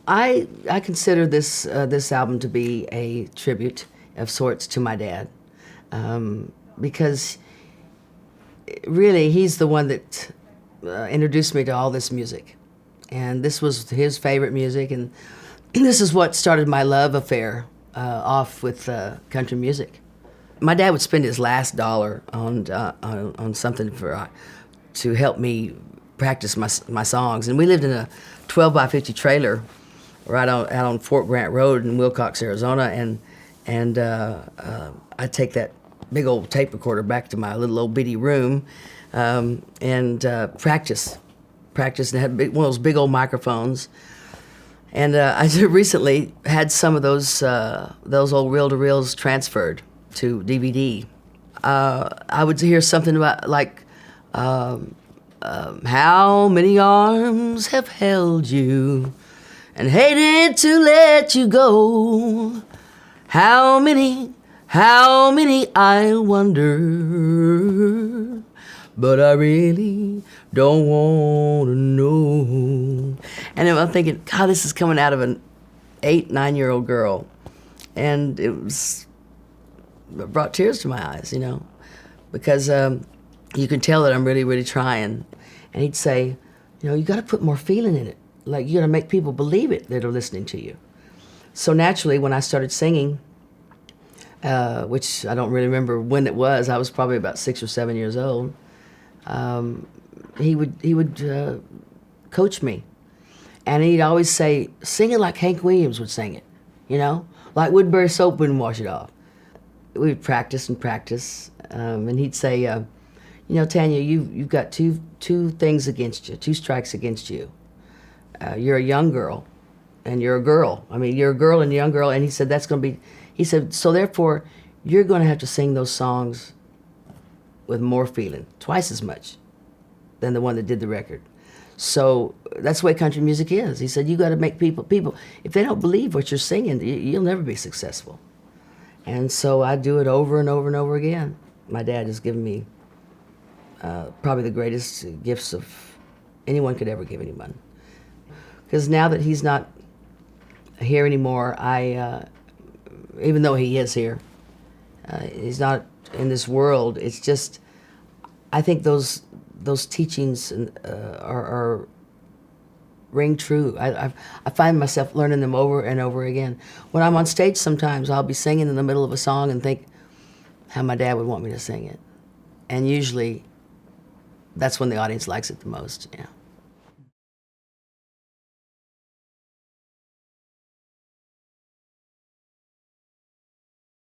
I consider this album to be a tribute of sorts to my dad, because really he's the one that introduced me to all this music, and this was his favorite music, and this is what started my love affair off with country music. My dad would spend his last dollar on something to help me practice my songs, and we lived in a 12 by 50 trailer out on Fort Grant Road in Wilcox, Arizona, and I'd take that big old tape recorder back to my little old bitty room and practice, and had one of those big old microphones. And I recently had some of those old reel-to-reels transferred to DVD. I would hear something about like, how many arms have held you and hated to let you go? How many, I wonder, but I really don't want to know. And I'm thinking, God, this is coming out of an 8-9-year-old girl. And it brought tears to my eyes, because you can tell that I'm really, really trying. And he'd say, you got to put more feeling in it. Like, you got to make people believe it that are listening to you. So naturally, when I started singing, which I don't really remember when it was, I was probably about 6 or 7 years old, he would coach me. And he'd always say, sing it like Hank Williams would sing it, like Woodbury soap wouldn't wash it off. We'd practice and practice, and he'd say, Tanya, you've got two things against you, 2 strikes against you. You're a young girl, and you're a girl. I mean, you're a girl and a young girl, and he said, so therefore, you're going to have to sing those songs with more feeling, twice as much than the one that did the record. So that's the way country music is. He said, you got to make people, if they don't believe what you're singing, you'll never be successful. And so I do it over and over and over again. My dad has given me probably the greatest gifts of anyone could ever give anyone. Because now that he's not here anymore, even though he is here, he's not in this world. It's just, I think those teachings are ring true. I find myself learning them over and over again. When I'm on stage sometimes, I'll be singing in the middle of a song and think how my dad would want me to sing it. And usually, that's when the audience likes it the most, yeah.